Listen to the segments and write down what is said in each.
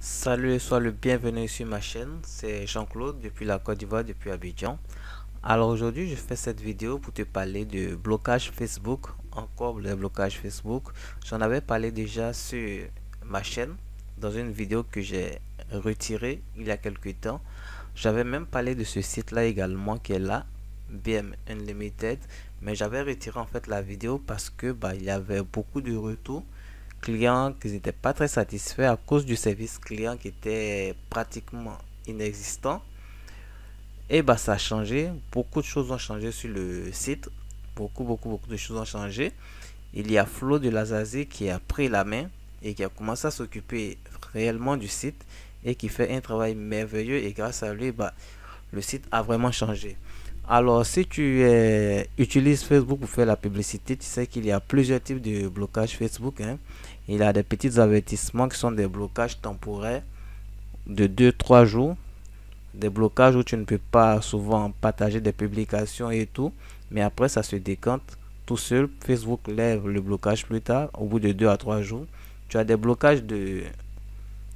Salut et sois le bienvenu sur ma chaîne, c'est Jean-Claude depuis la Côte d'Ivoire, depuis Abidjan. Alors aujourd'hui je fais cette vidéo pour te parler de blocage Facebook, encore le blocage Facebook. J'en avais parlé déjà sur ma chaîne dans une vidéo que j'ai retirée il y a quelques temps. J'avais même parlé de ce site là également qui est là, BM Unlimited, mais j'avais retiré en fait la vidéo parce que il y avait beaucoup de retours clients qui n'étaient pas très satisfaits à cause du service client qui était pratiquement inexistant. Et ça a changé, beaucoup de choses ont changé sur le site, beaucoup de choses ont changé. Il y a Flo de Lazazi qui a pris la main et qui a commencé à s'occuper réellement du site et qui fait un travail merveilleux, et grâce à lui le site a vraiment changé. Alors, si tu utilises Facebook pour faire la publicité, tu sais qu'il y a plusieurs types de blocage Facebook, hein. Il y a des petits avertissements qui sont des blocages temporaires de 2-3 jours. Des blocages où tu ne peux pas souvent partager des publications et tout. Mais après, ça se décante tout seul. Facebook lève le blocage plus tard, au bout de 2 à 3 jours. Tu as des blocages de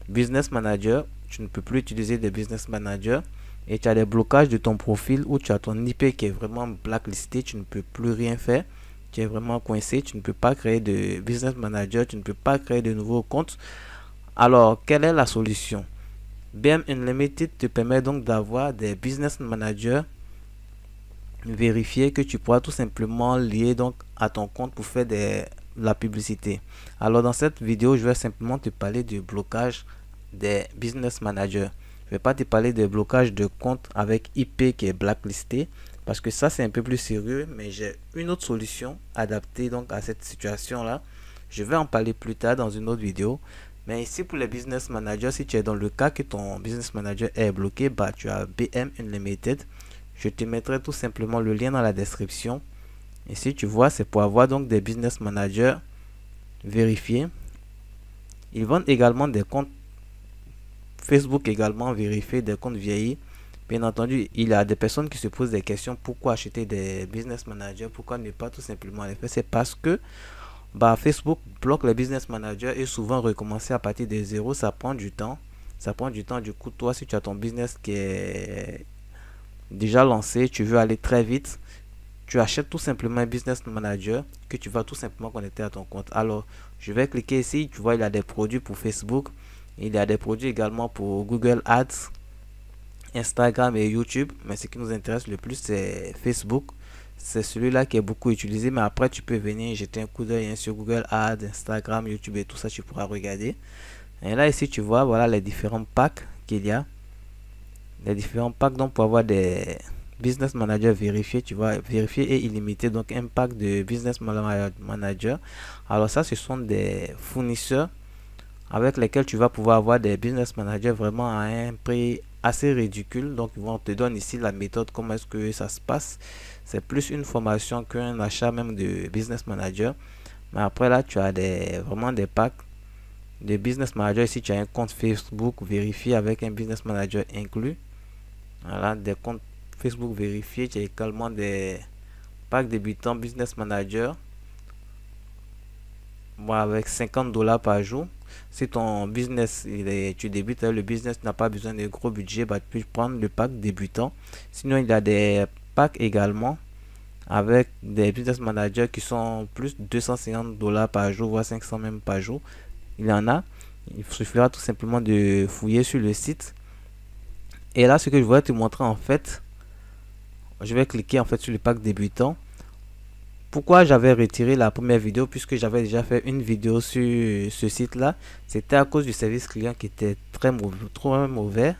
business manager. Tu ne peux plus utiliser des business managers. Et tu as des blocages de ton profil où tu as ton IP qui est vraiment blacklisté, tu ne peux plus rien faire, tu es vraiment coincé, tu ne peux pas créer de business manager, tu ne peux pas créer de nouveaux comptes. Alors, quelle est la solution? BM Unlimited te permet donc d'avoir des business managers vérifiés que tu pourras tout simplement lier donc à ton compte pour faire la publicité. Alors, dans cette vidéo, je vais simplement te parler du blocage des business managers. Je vais pas te parler de blocage de compte avec IP qui est blacklisté parce que ça c'est un peu plus sérieux, mais j'ai une autre solution adaptée donc à cette situation là. Je vais en parler plus tard dans une autre vidéo. Mais ici pour les business managers, si tu es dans le cas que ton business manager est bloqué, tu as BM Unlimited. Je te mettrai tout simplement le lien dans la description. Et si tu vois, c'est pour avoir donc des business managers vérifiés. Ils vendent également des comptes Facebook également, vérifier des comptes vieillis. Bien entendu, il y a des personnes qui se posent des questions: pourquoi acheter des business managers, pourquoi ne pas tout simplement les faire? C'est parce que Facebook bloque les business managers et souvent recommencer à partir de zéro, ça prend du temps. Ça prend du temps. Du coup, toi, si tu as ton business qui est déjà lancé, tu veux aller très vite, tu achètes tout simplement un business manager que tu vas tout simplement connecter à ton compte. Alors, je vais cliquer ici. Tu vois, il y a des produits pour Facebook. Il y a des produits également pour Google Ads, Instagram et YouTube. Mais ce qui nous intéresse le plus, c'est Facebook. C'est celui-là qui est beaucoup utilisé. Mais après, tu peux venir jeter un coup d'œil sur Google Ads, Instagram, YouTube et tout ça. Tu pourras regarder. Et là, ici, tu vois, voilà les différents packs qu'il y a. Les différents packs donc pour avoir des business manager vérifiés, tu vois, vérifié et illimité. Donc, un pack de business manager. Alors ça, ce sont des fournisseurs avec lesquels tu vas pouvoir avoir des business managers vraiment à un prix assez ridicule. Donc on te donne ici la méthode, comment est-ce que ça se passe. C'est plus une formation qu'un achat même de business manager. Mais après là, tu as vraiment des packs de business manager. Ici tu as un compte Facebook vérifié avec un business manager inclus. Voilà, des comptes Facebook vérifiés. Tu as également des packs débutants business manager, avec 50 $ par jour. Si ton business tu débutes, le business n'a pas besoin de gros budget, tu peux prendre le pack débutant. Sinon, il y a des packs également avec des business managers qui sont plus de 250 $ par jour, voire 500 même par jour. Il y en a. Il suffira tout simplement de fouiller sur le site. Et là, ce que je voudrais te montrer en fait, je vais cliquer en fait sur le pack débutant. Pourquoi j'avais retiré la première vidéo, puisque j'avais déjà fait une vidéo sur ce site là, c'était à cause du service client qui était très mauvais, trop mauvais.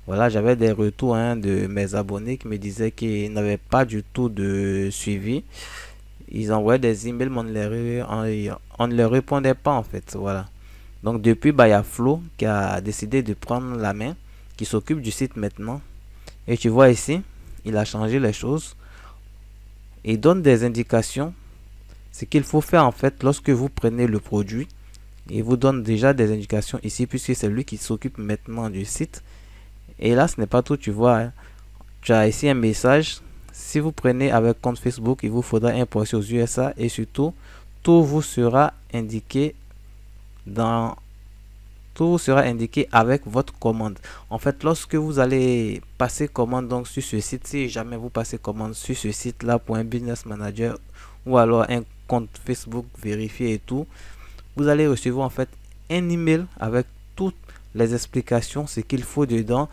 Voilà, j'avais des retours de mes abonnés qui me disaient qu'ils n'avaient pas du tout de suivi. Ils envoyaient des emails mais on ne leur répondait pas en fait. Voilà. Donc depuis, il y a Flo qui a décidé de prendre la main, qui s'occupe du site maintenant. Et tu vois ici, il a changé les choses. Il donne des indications. Ce qu'il faut faire en fait lorsque vous prenez le produit, il vous donne déjà des indications ici, puisque c'est lui qui s'occupe maintenant du site. Et là, ce n'est pas tout, tu vois, hein. Tu as ici un message: si vous prenez avec compte Facebook, il vous faudra importer aux USA, et surtout tout vous sera indiqué dans tout sera indiqué avec votre commande. En fait, lorsque vous allez passer commande donc sur ce site, si jamais vous passez commande sur ce site là pour un business manager ou alors un compte Facebook vérifié et tout, vous allez recevoir en fait un email avec toutes les explications, ce qu'il faut dedans,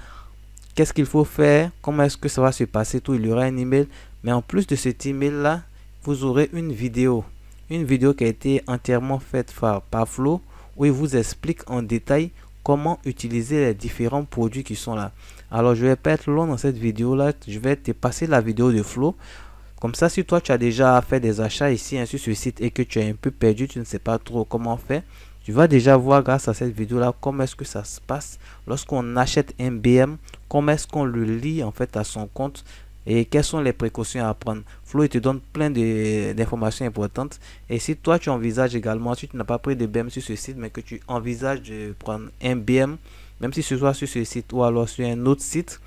qu'est-ce qu'il faut faire, comment est-ce que ça va se passer, tout. Il y aura un email, mais en plus de cet email là, vous aurez une vidéo qui a été entièrement faite par Flo, où il vous explique en détail comment utiliser les différents produits qui sont là. Alors je vais pas être long dans cette vidéo là, je vais te passer la vidéo de Flo. Comme ça, si toi tu as déjà fait des achats ici sur ce site et que tu es un peu perdu, tu ne sais pas trop comment faire, tu vas déjà voir grâce à cette vidéo là comment est-ce que ça se passe lorsqu'on achète un BM, comment est-ce qu'on le lit en fait à son compte et quelles sont les précautions à prendre. Flo il te donne plein d'informations importantes. Et si toi tu envisages également, si tu n'as pas pris de BM sur ce site mais que tu envisages de prendre un BM, même si ce soit sur ce site ou alors sur un autre site,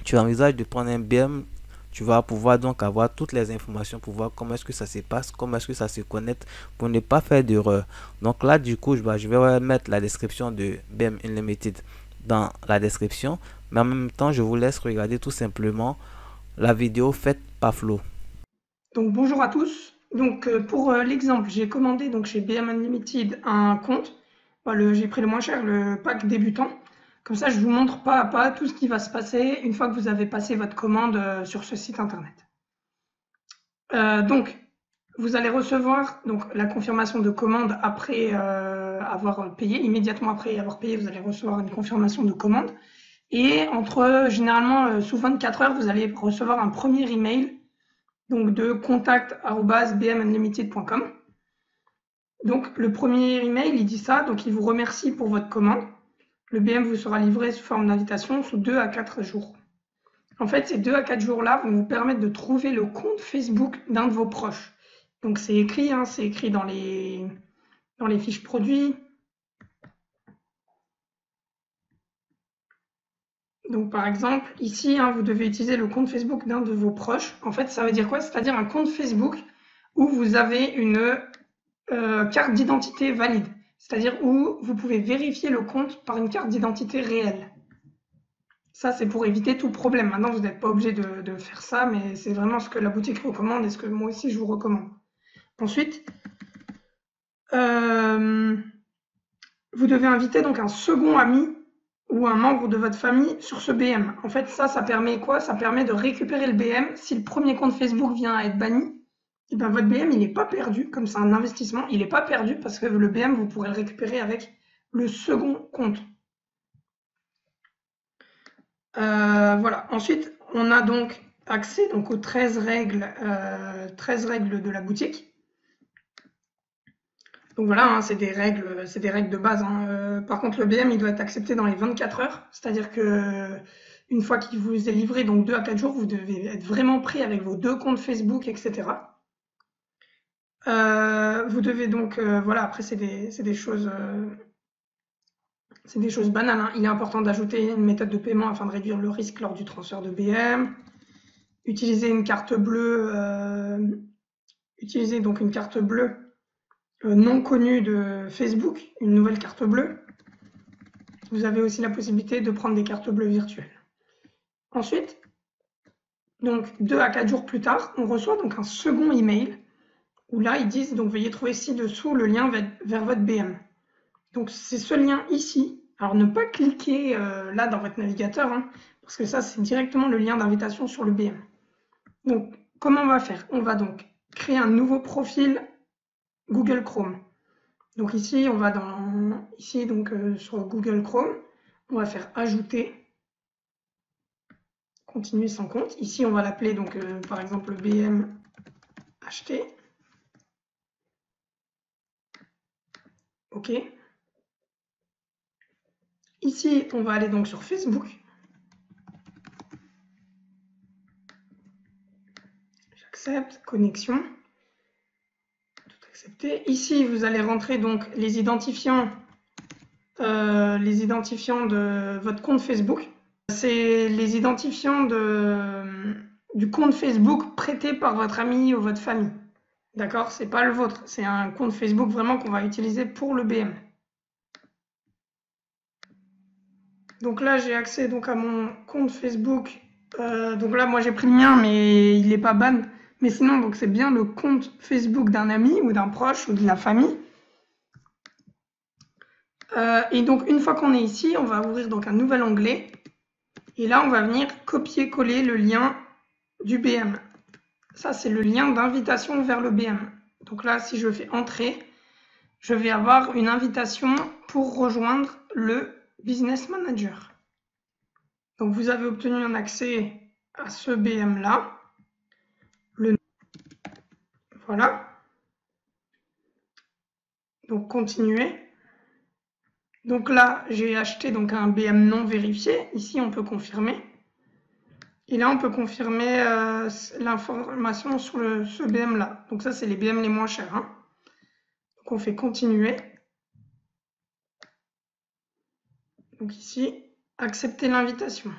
tu envisages de prendre un BM, tu vas pouvoir donc avoir toutes les informations pour voir comment est-ce que ça se passe, comment est-ce que ça se connecte pour ne pas faire d'erreur. Donc là, du coup, je vais mettre la description de BM Unlimited dans la description. Mais en même temps, je vous laisse regarder tout simplement la vidéo faite par Flo. Donc bonjour à tous. Donc pour l'exemple, j'ai commandé donc chez BM Unlimited un compte. J'ai pris le moins cher, le pack débutant. Comme ça, je vous montre pas à pas tout ce qui va se passer une fois que vous avez passé votre commande sur ce site internet. Donc, vous allez recevoir donc, la confirmation de commande après avoir payé. Immédiatement après avoir payé, vous allez recevoir une confirmation de commande. Et généralement, sous 24 heures, vous allez recevoir un premier email donc de contact@bmunlimited.com. Donc, le premier email, il dit ça. Donc, il vous remercie pour votre commande. Le BM vous sera livré sous forme d'invitation sous 2 à 4 jours. En fait, ces 2 à 4 jours-là vont vous permettre de trouver le compte Facebook d'un de vos proches. Donc, c'est écrit dans les fiches produits. Donc, par exemple, ici, vous devez utiliser le compte Facebook d'un de vos proches. En fait, ça veut dire quoi? C'est-à-dire un compte Facebook où vous avez une carte d'identité valide. C'est-à-dire où vous pouvez vérifier le compte par une carte d'identité réelle. Ça, c'est pour éviter tout problème. Maintenant, vous n'êtes pas obligé de faire ça, mais c'est vraiment ce que la boutique recommande et ce que moi aussi, je vous recommande. Ensuite, vous devez inviter donc un second ami ou un membre de votre famille sur ce BM. En fait, ça permet quoi? Ça permet de récupérer le BM. Si le premier compte Facebook vient à être banni, et ben votre BM, il n'est pas perdu. Comme c'est un investissement, il n'est pas perdu parce que le BM, vous pourrez le récupérer avec le second compte. Voilà. Ensuite, on a donc accès donc, aux 13 règles de la boutique. Donc voilà, c'est des règles de base. Par contre, le BM, il doit être accepté dans les 24 heures. C'est-à-dire que une fois qu'il vous est livré, donc 2 à 4 jours, vous devez être vraiment prêt avec vos 2 comptes Facebook, etc. Vous devez donc, voilà, après c'est des choses banales. Il est important d'ajouter une méthode de paiement afin de réduire le risque lors du transfert de BM. Utiliser une carte bleue, donc une carte bleue non connue de Facebook, une nouvelle carte bleue. Vous avez aussi la possibilité de prendre des cartes bleues virtuelles. Ensuite, donc 2 à 4 jours plus tard, on reçoit donc un second email où là ils disent donc veuillez trouver ci-dessous le lien vers votre BM. Donc c'est ce lien ici. Alors ne pas cliquer là dans votre navigateur parce que ça c'est directement le lien d'invitation sur le BM. Donc comment on va faire? On va donc créer un nouveau profil Google Chrome. Donc ici, on va sur Google Chrome, on va faire ajouter, continuer sans compte. Ici, on va l'appeler donc par exemple BM acheter. OK. Ici, on va aller donc sur Facebook. J'accepte, connexion. Tout accepté. Ici, vous allez rentrer donc les identifiants de votre compte Facebook. C'est les identifiants du compte Facebook prêté par votre ami ou votre famille. D'accord? C'est pas le vôtre. C'est un compte Facebook vraiment qu'on va utiliser pour le BM. Donc là, j'ai accès donc à mon compte Facebook. Donc là, moi, j'ai pris le mien, mais il n'est pas ban. Mais sinon, donc c'est bien le compte Facebook d'un ami ou d'un proche ou de la famille. Et donc, une fois qu'on est ici, on va ouvrir donc un nouvel onglet. Et là, on va venir copier-coller le lien du BM. Ça, c'est le lien d'invitation vers le BM. Donc là, si je fais entrer, je vais avoir une invitation pour rejoindre le Business Manager. Donc vous avez obtenu un accès à ce BM là. Voilà. Donc continuer. Donc là, j'ai acheté donc un BM non vérifié. Ici, on peut confirmer. Et là, on peut confirmer l'information sur ce BM là. Donc ça, c'est les BM les moins chers. Hein. Donc on fait continuer. Donc ici, accepter l'invitation.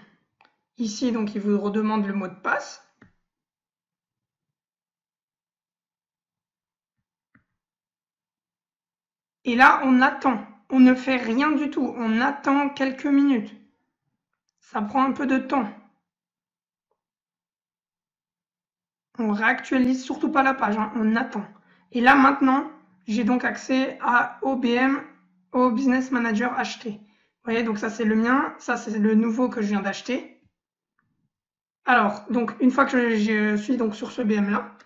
Ici, donc, il vous redemande le mot de passe. Et là, on attend. On ne fait rien du tout. On attend quelques minutes. Ça prend un peu de temps. On réactualise surtout pas la page. Hein. On attend. Et là, maintenant, j'ai donc accès au BM, au Business Manager acheté. Vous voyez, donc ça, c'est le mien. Ça, c'est le nouveau que je viens d'acheter. Alors, donc, une fois que je suis donc sur ce BM-là,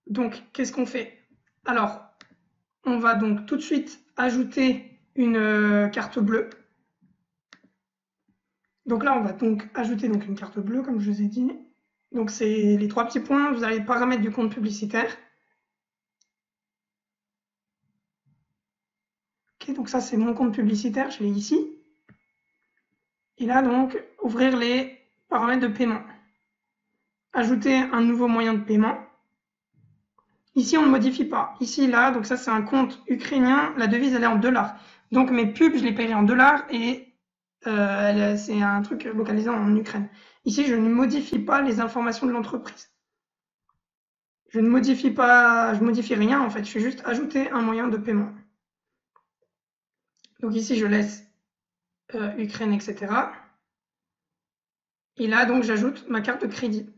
donc, qu'est-ce qu'on fait? Alors, on va donc tout de suite ajouter une carte bleue. Donc là, on va donc ajouter donc une carte bleue, comme je vous ai dit. Donc c'est les trois petits points. Vous avez les paramètres du compte publicitaire. Ok, donc ça c'est mon compte publicitaire, je l'ai ici. Et là donc, ouvrir les paramètres de paiement. Ajouter un nouveau moyen de paiement. Ici, on ne modifie pas. Ici, là, donc ça c'est un compte ukrainien. La devise, elle est en dollars. Donc mes pubs, je les paierai en dollars et c'est un truc localisé en Ukraine. Ici, je ne modifie pas les informations de l'entreprise. Je ne modifie pas, je modifie rien en fait, je fais juste ajouter un moyen de paiement. Donc ici, je laisse Ukraine, etc. Et là, donc, j'ajoute ma carte de crédit.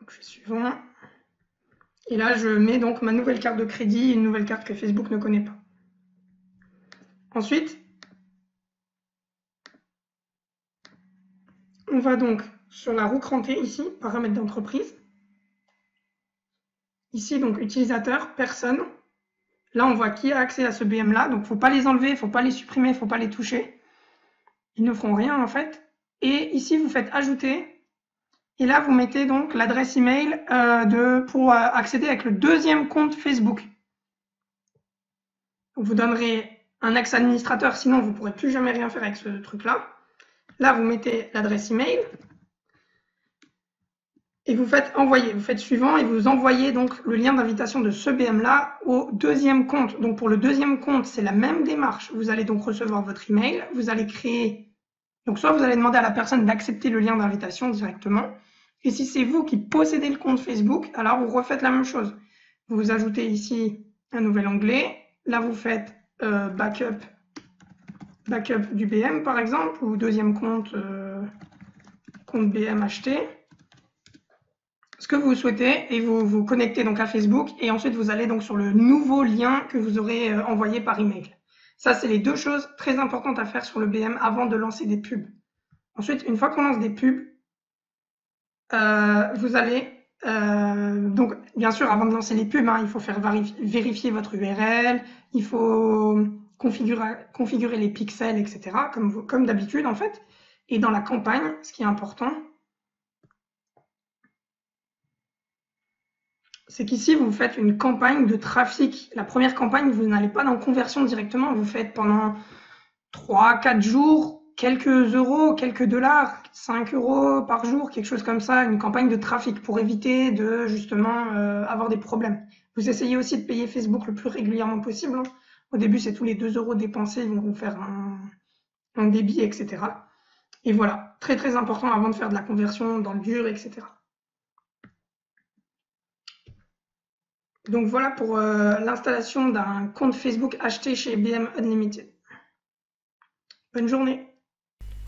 Donc, je fais suivant. Et là, je mets donc ma nouvelle carte de crédit, une nouvelle carte que Facebook ne connaît pas. Ensuite, on va donc sur la roue crantée ici, paramètres d'entreprise. Ici, donc, utilisateur, personne. Là, on voit qui a accès à ce BM là. Donc, il ne faut pas les enlever, il ne faut pas les supprimer, il ne faut pas les toucher. Ils ne feront rien en fait. Et ici, vous faites ajouter. Et là, vous mettez donc l'adresse email pour accéder avec le deuxième compte Facebook. Donc, vous donnerez un accès administrateur, sinon vous ne pourrez plus jamais rien faire avec ce truc-là. Là, vous mettez l'adresse email et vous faites envoyer. Vous faites suivant et vous envoyez donc le lien d'invitation de ce BM-là au deuxième compte. Donc, pour le deuxième compte, c'est la même démarche. Vous allez donc recevoir votre email. Vous allez créer. Donc, soit vous allez demander à la personne d'accepter le lien d'invitation directement. Et si c'est vous qui possédez le compte Facebook, alors vous refaites la même chose. Vous ajoutez ici un nouvel onglet. Là, vous faites backup du BM, par exemple, ou deuxième compte BM acheté. Ce que vous souhaitez, et vous vous connectez donc à Facebook. Et ensuite, vous allez donc sur le nouveau lien que vous aurez envoyé par email. Ça, c'est les deux choses très importantes à faire sur le BM avant de lancer des pubs. Ensuite, une fois qu'on lance des pubs, vous allez, donc bien sûr, avant de lancer les pubs, hein, il faut faire vérifier votre URL, il faut configurer les pixels, etc., comme d'habitude en fait. Et dans la campagne, ce qui est important, c'est qu'ici, vous faites une campagne de trafic. La première campagne, vous n'allez pas dans conversion directement, vous faites pendant 3-4 jours, quelques euros, quelques dollars, 5 € par jour, quelque chose comme ça, une campagne de trafic pour éviter de justement avoir des problèmes. Vous essayez aussi de payer Facebook le plus régulièrement possible. Hein. Au début, c'est tous les 2 € dépensés, ils vont vous faire un débit, etc. Et voilà, très très important avant de faire de la conversion dans le dur, etc. Donc voilà pour l'installation d'un compte Facebook acheté chez BM Unlimited. Bonne journée.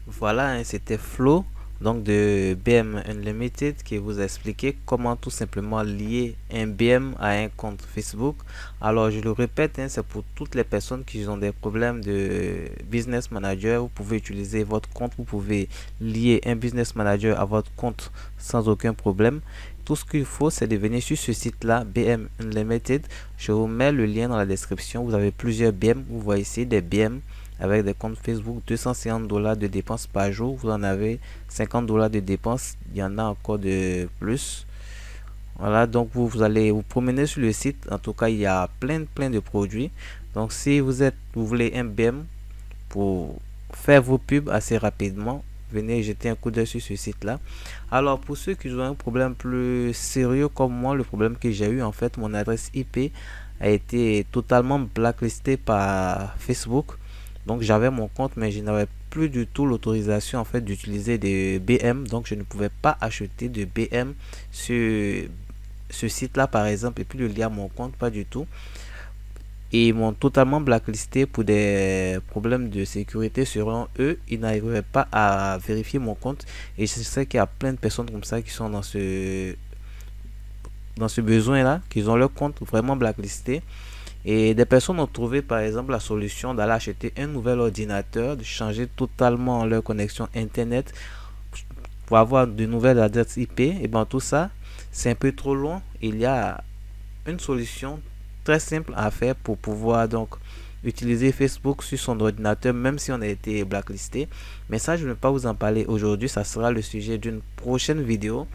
Voilà, hein, c'était Flo, donc de BM Unlimited, qui vous a expliqué comment tout simplement lier un BM à un compte Facebook. Alors, je le répète, hein, c'est pour toutes les personnes qui ont des problèmes de business manager. Vous pouvez utiliser votre compte, vous pouvez lier un business manager à votre compte sans aucun problème. Tout ce qu'il faut, c'est de venir sur ce site-là, BM Unlimited. Je vous mets le lien dans la description. Vous avez plusieurs BM. Vous voyez ici des BM avec des comptes Facebook, 250 $ de dépenses par jour. Vous en avez 50 $ de dépenses. Il y en a encore de plus. Voilà, donc vous allez vous promener sur le site. En tout cas, il y a plein de produits. Donc, si vous voulez un BM pour faire vos pubs assez rapidement, venez jeter un coup d'œil sur ce site là. Alors, pour ceux qui ont un problème plus sérieux comme moi, le problème que j'ai eu, en fait, mon adresse IP a été totalement blacklistée par Facebook. Donc j'avais mon compte, mais je n'avais plus du tout l'autorisation en fait d'utiliser des BM. Donc je ne pouvais pas acheter de BM sur ce site là par exemple et puis le lier à mon compte, pas du tout. Et ils m'ont totalement blacklisté pour des problèmes de sécurité. Selon eux, ils n'arrivaient pas à vérifier mon compte. Et je sais qu'il y a plein de personnes comme ça qui sont dans ce besoin là, qui ont leur compte vraiment blacklisté. Et des personnes ont trouvé par exemple la solution d'aller acheter un nouvel ordinateur, de changer totalement leur connexion internet pour avoir de nouvelles adresses IP. Et bien tout ça, c'est un peu trop long. Il y a une solution très simple à faire pour pouvoir donc utiliser Facebook sur son ordinateur même si on a été blacklisté. Mais ça, je ne vais pas vous en parler aujourd'hui. Ça sera le sujet d'une prochaine vidéo.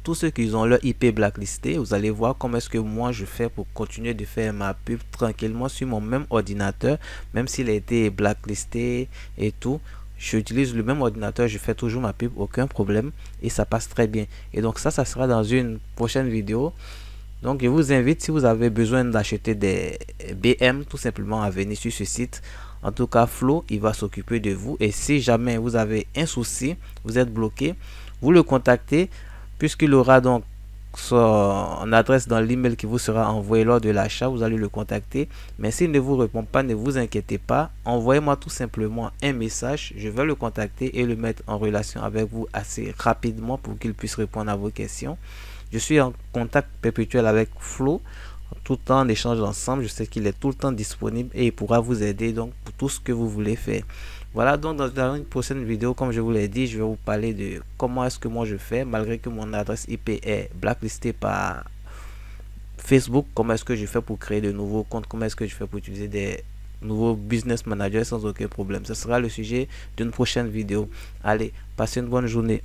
Tous ceux qui ont leur IP blacklisté, vous allez voir comment est-ce que moi je fais pour continuer de faire ma pub tranquillement sur mon même ordinateur, même s'il a été blacklisté et tout. J'utilise le même ordinateur, je fais toujours ma pub, aucun problème, et ça passe très bien. Et donc ça sera dans une prochaine vidéo. Donc je vous invite, si vous avez besoin d'acheter des BM, tout simplement à venir sur ce site. En tout cas, Flo, il va s'occuper de vous. Et si jamais vous avez un souci, vous êtes bloqué, vous le contactez, puisqu'il aura donc son adresse dans l'email qui vous sera envoyé lors de l'achat. Vous allez le contacter, mais s'il ne vous répond pas, ne vous inquiétez pas, envoyez-moi tout simplement un message, je vais le contacter et le mettre en relation avec vous assez rapidement pour qu'il puisse répondre à vos questions. Je suis en contact perpétuel avec Flo, tout le temps on échange ensemble. Je sais qu'il est tout le temps disponible et il pourra vous aider donc pour tout ce que vous voulez faire. Voilà, donc dans une prochaine vidéo, comme je vous l'ai dit, je vais vous parler de comment est-ce que moi je fais malgré que mon adresse IP est blacklistée par Facebook. Comment est-ce que je fais pour créer de nouveaux comptes, comment est-ce que je fais pour utiliser des nouveaux business managers sans aucun problème. Ce sera le sujet d'une prochaine vidéo. Allez, passez une bonne journée.